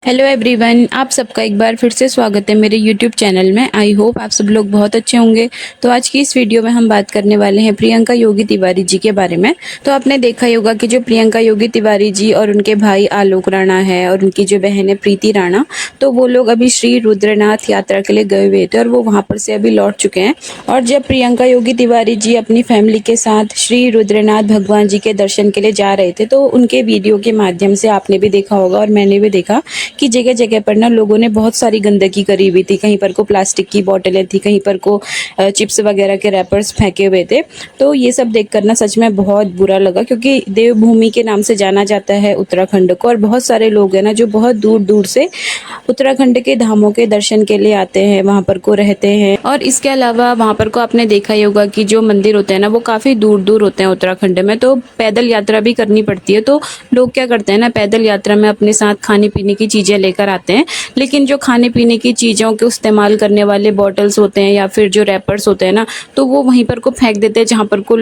Hello everyone, आप सबका एक बार फिर से स्वागत है मेरे यूट्यूब चैनल में। आई होप आप सब लोग बहुत अच्छे होंगे। तो आज की इस वीडियो में हम बात करने वाले हैं प्रियंका योगी तिवारी जी के बारे में। तो आपने देखा ही होगा कि जो प्रियंका योगी तिवारी जी और उनके भाई आलोक राणा है और उनकी जो बहन है प्रीति राणा, तो वो लोग अभी श्री रुद्रनाथ यात्रा के लिए गए हुए थे और वो वहाँ पर से अभी लौट चुके हैं। और जब प्रियंका योगी तिवारी जी अपनी फैमिली के साथ श्री रुद्रनाथ भगवान जी के दर्शन के लिए जा रहे थे, तो उनके वीडियो के माध्यम से आपने भी देखा होगा और मैंने भी देखा कि जगह जगह पर ना लोगों ने बहुत सारी गंदगी करी हुई थी। कहीं पर को प्लास्टिक की बोतलें थी, कहीं पर को चिप्स वगैरह के रैपर्स फेंके हुए थे। तो ये सब देखकर ना सच में बहुत बुरा लगा, क्योंकि देवभूमि के नाम से जाना जाता है उत्तराखंड को, और बहुत सारे लोग हैं ना जो बहुत दूर दूर से उत्तराखंड के धामों के दर्शन के लिए आते हैं, वहाँ पर को रहते हैं। और इसके अलावा वहाँ पर को आपने देखा ही होगा कि जो मंदिर होते हैं ना वो काफ़ी दूर दूर होते हैं उत्तराखंड में, तो पैदल यात्रा भी करनी पड़ती है। तो लोग क्या करते हैं ना, पैदल यात्रा में अपने साथ खाने पीने की चीज़ें लेकर आते हैं, लेकिन जो खाने पीने की चीज़ों के इस्तेमाल करने वाले बॉटल्स होते हैं या फिर जो रैपर्स होते हैं ना, तो वो वहीं पर को फेंक देते हैं जहाँ पर को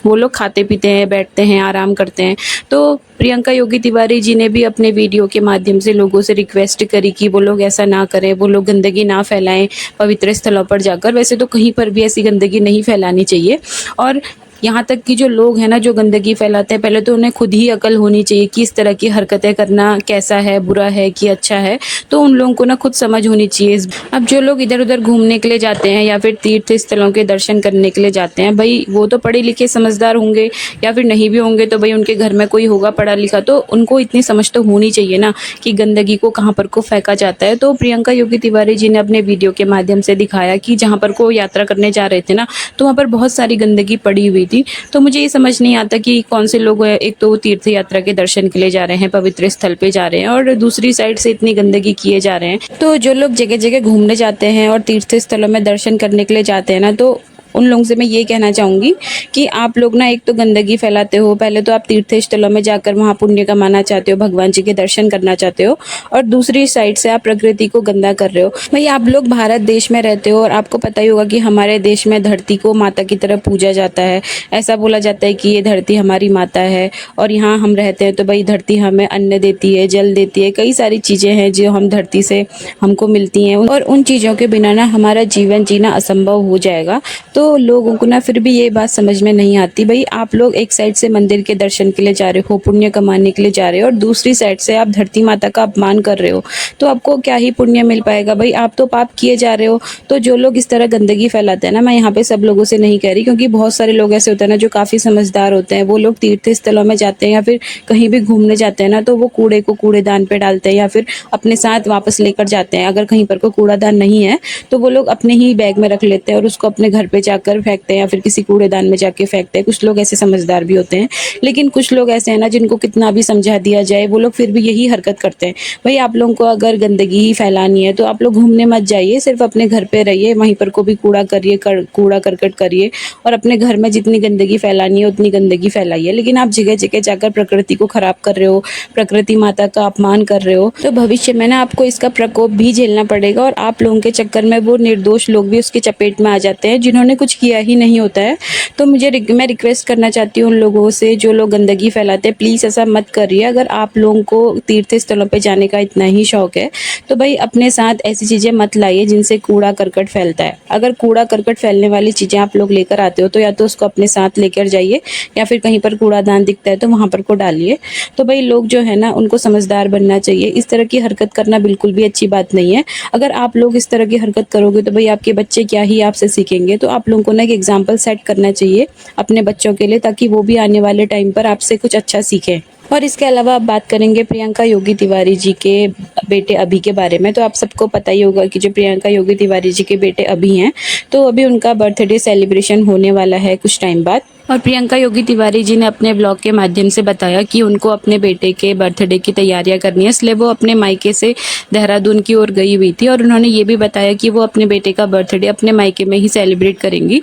वो लोग खाते पीते हैं, बैठते हैं, आराम करते हैं। तो प्रियंका योगी तिवारी जी ने भी अपने वीडियो के माध्यम से लोगों से रिक्वेस्ट करी कि वो लोग ऐसा ना करें, वो लोग गंदगी ना फैलाएं पवित्र स्थलों पर जाकर। वैसे तो कहीं पर भी ऐसी गंदगी नहीं फैलानी चाहिए, और यहाँ तक कि जो लोग हैं ना जो गंदगी फैलाते हैं, पहले तो उन्हें खुद ही अकल होनी चाहिए कि इस तरह की हरकतें करना कैसा है, बुरा है कि अच्छा है। तो उन लोगों को ना खुद समझ होनी चाहिए। अब जो लोग इधर उधर घूमने के लिए जाते हैं या फिर तीर्थ स्थलों के दर्शन करने के लिए जाते हैं, भाई वो तो पढ़े लिखे समझदार होंगे, या फिर नहीं भी होंगे तो भाई उनके घर में कोई होगा पढ़ा लिखा, तो उनको इतनी समझ तो होनी चाहिए ना कि गंदगी को कहाँ पर को फेंका जाता है। तो प्रियंका योगी तिवारी जी ने अपने वीडियो के माध्यम से दिखाया कि जहाँ पर को यात्रा करने जा रहे थे ना, तो वहाँ पर बहुत सारी गंदगी पड़ी हुई थी। तो मुझे ये समझ नहीं आता कि कौन से लोग, एक तो तीर्थ यात्रा के दर्शन के लिए जा रहे हैं, पवित्र स्थल पे जा रहे हैं, और दूसरी साइड से इतनी गंदगी किए जा रहे हैं। तो जो लोग जगह जगह घूमने जाते हैं और तीर्थ स्थलों में दर्शन करने के लिए जाते हैं ना, तो उन लोगों से मैं ये कहना चाहूँगी कि आप लोग ना एक तो गंदगी फैलाते हो। पहले तो आप तीर्थ स्थलों में जाकर वहाँ पुण्य कमाना चाहते हो, भगवान जी के दर्शन करना चाहते हो, और दूसरी साइड से आप प्रकृति को गंदा कर रहे हो। भाई आप लोग भारत देश में रहते हो और आपको पता ही होगा कि हमारे देश में धरती को माता की तरह पूजा जाता है। ऐसा बोला जाता है कि ये धरती हमारी माता है और यहाँ हम रहते हैं, तो भाई धरती हमें अन्न देती है, जल देती है, कई सारी चीज़ें हैं जो हम धरती से हमको मिलती हैं, और उन चीज़ों के बिना ना हमारा जीवन जीना असंभव हो जाएगा। तो लोगों को ना फिर भी ये बात समझ में नहीं आती। भाई आप लोग एक साइड से मंदिर के दर्शन के लिए जा रहे हो, पुण्य कमाने के लिए जा रहे हो, और दूसरी साइड से आप धरती माता का अपमान कर रहे हो, तो आपको क्या ही पुण्य मिल पाएगा। भाई आप तो पाप किए जा रहे हो। तो जो लोग इस तरह गंदगी फैलाते हैं ना, मैं यहाँ पे सब लोगों से नहीं कह रही, क्योंकि बहुत सारे लोग ऐसे होते हैं ना जो काफ़ी समझदार होते हैं। वो लोग तीर्थ स्थलों में जाते हैं या फिर कहीं भी घूमने जाते हैं ना, तो वो कूड़े को कूड़ेदान पे डालते हैं या फिर अपने साथ वापस लेकर जाते हैं। अगर कहीं पर कोई कूड़ादान नहीं है तो वो लोग अपने ही बैग में रख लेते हैं और उसको अपने घर पे जाकर फेंकते हैं या फिर किसी कूड़ेदान में जाके फेंकते हैं। कुछ लोग ऐसे समझदार भी होते हैं, लेकिन कुछ लोग ऐसे हैं ना जिनको कितना भी समझा दिया जाए वो लोग फिर भी यही हरकत करते हैं। भाई आप लोगों को अगर गंदगी ही फैलानी है तो आप लोग घूमने मत जाइए, सिर्फ अपने घर पे रहिए, वहीं पर को भी कूड़ा करिए, कूड़ा करकट करिए, और अपने घर में जितनी गंदगी फैलानी है उतनी गंदगी फैलाइए। लेकिन आप जगह जगह जाकर प्रकृति को खराब कर रहे हो, प्रकृति माता का अपमान कर रहे हो, तो भविष्य में ना आपको इसका प्रकोप भी झेलना पड़ेगा। और आप लोगों के चक्कर में वो निर्दोष लोग भी उसके चपेट में आ जाते हैं जिन्होंने कुछ किया ही नहीं होता है। तो मैं रिक्वेस्ट करना चाहती हूँ उन लोगों से जो लोग गंदगी फैलाते हैं, प्लीज़ ऐसा मत करिए। अगर आप लोगों को तीर्थ स्थलों पे जाने का इतना ही शौक है तो भाई अपने साथ ऐसी चीज़ें मत लाइए जिनसे कूड़ा करकट फैलता है। अगर कूड़ा करकट फैलने वाली चीज़ें आप लोग लेकर आते हो तो या तो उसको अपने साथ लेकर जाइए, या फिर कहीं पर कूड़ादान दिखता है तो वहाँ पर को डालिए। तो भाई लोग जो है ना उनको समझदार बनना चाहिए। इस तरह की हरकत करना बिल्कुल भी अच्छी बात नहीं है। अगर आप लोग इस तरह की हरकत करोगे तो भाई आपके बच्चे क्या ही आपसे सीखेंगे। तो आप लोगों को ना एक एग्जाम्पल सेट करना चाहिए अपने बच्चों के लिए, ताकि वो भी आने वाले टाइम पर आपसे कुछ अच्छा सीखें। और इसके अलावा आप बात करेंगे प्रियंका योगी तिवारी जी के बेटे अभी के बारे में। तो आप सबको पता ही होगा कि जो प्रियंका योगी तिवारी जी के बेटे अभी हैं, तो अभी उनका बर्थडे सेलिब्रेशन होने वाला है कुछ टाइम बाद। और प्रियंका योगी तिवारी जी ने अपने ब्लॉग के माध्यम से बताया कि उनको अपने बेटे के बर्थडे की तैयारियां करनी है, इसलिए वो अपने मायके से देहरादून की ओर गई हुई थी। और उन्होंने ये भी बताया कि वो अपने बेटे का बर्थडे अपने मायके में ही सेलिब्रेट करेंगी।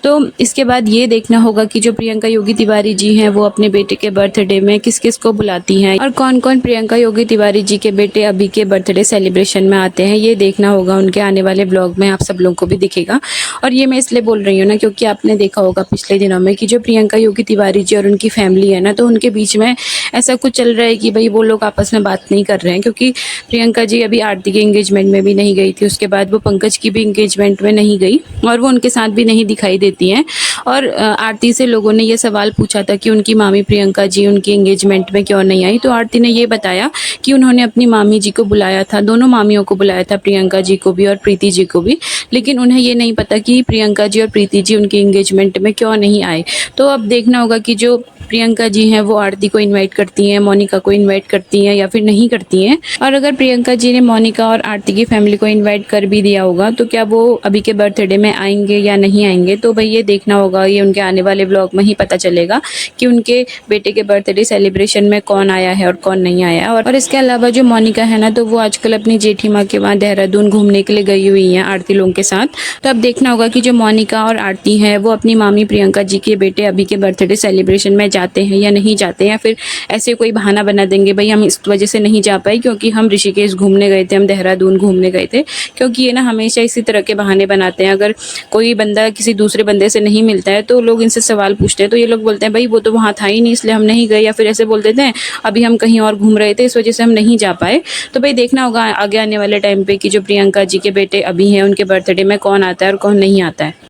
तो इसके बाद ये देखना होगा कि जो प्रियंका योगी तिवारी जी हैं वो अपने बेटे के बर्थडे में किस किस को बुलाती हैं, और कौन कौन प्रियंका योगी तिवारी जी के बेटे अभी के बर्थडे सेलिब्रेशन में आते हैं। ये देखना होगा उनके आने वाले ब्लॉग में, आप सब लोगों को भी दिखेगा। और ये मैं इसलिए बोल रही हूँ ना क्योंकि आपने देखा होगा पिछले दिनों में कि जो प्रियंका योगी तिवारी जी और उनकी फैमिली है ना, तो उनके बीच में ऐसा कुछ चल रहा है कि भाई वो लोग आपस में बात नहीं कर रहे हैं, क्योंकि प्रियंका जी अभी आरती के एंगेजमेंट में भी नहीं गई थी, उसके बाद वो पंकज की भी एंगेजमेंट में नहीं गई और वो उनके साथ भी नहीं दिखाई देती हैं। और आरती से लोगों ने ये सवाल पूछा था कि उनकी मामी प्रियंका जी उनकी एंगेजमेंट में क्यों नहीं आई, तो आरती ने ये बताया कि उन्होंने अपनी मामी जी को बुलाया था, दोनों मामियों को बुलाया था, प्रियंका जी को भी और प्रीति जी को भी, लेकिन उन्हें ये नहीं पता कि प्रियंका जी और प्रीति जी उनकी एंगेजमेंट में क्यों नहीं आए। तो अब देखना होगा कि जो प्रियंका जी हैं वो आरती को इनवाइट करती हैं, मोनिका को इनवाइट करती हैं या फिर नहीं करती हैं। और अगर प्रियंका जी ने मोनिका और आरती की फैमिली को इनवाइट कर भी दिया होगा तो क्या वो अभी के बर्थडे में आएंगे या नहीं आएंगे, तो भाई ये देखना होगा, ये उनके आने वाले ब्लॉग में ही पता चलेगा कि उनके बेटे के बर्थडे सेलिब्रेशन में कौन आया है और कौन नहीं आया। और इसके अलावा जो मोनिका है ना, तो वो आजकल अपनी जेठी माँ के वहाँ देहरादून घूमने के लिए गई हुई हैं आरती लोगों के साथ। तो अब देखना होगा कि जो मोनिका और आरती है वो अपनी मामी प्रियंका जी के बेटे अभी के बर्थडे सेलिब्रेशन में जाते हैं या नहीं जाते हैं, या फिर ऐसे कोई बहाना बना देंगे भाई हम इस वजह से नहीं जा पाए क्योंकि हम ऋषिकेश घूमने गए थे, हम देहरादून घूमने गए थे। क्योंकि ये ना हमेशा इसी तरह के बहाने बनाते हैं। अगर कोई बंदा किसी दूसरे बंदे से नहीं मिलता है तो लोग इनसे सवाल पूछते हैं, तो ये लोग बोलते हैं भाई वो तो वहाँ था ही नहीं इसलिए हम नहीं गए, या फिर ऐसे बोल देते हैं अभी हम कहीं और घूम रहे थे इस वजह से हम नहीं जा पाए। तो भाई देखना होगा आगे आने वाले टाइम पे कि जो प्रियंका जी के बेटे अभी हैं उनके बर्थडे में कौन आता है और कौन नहीं आता है।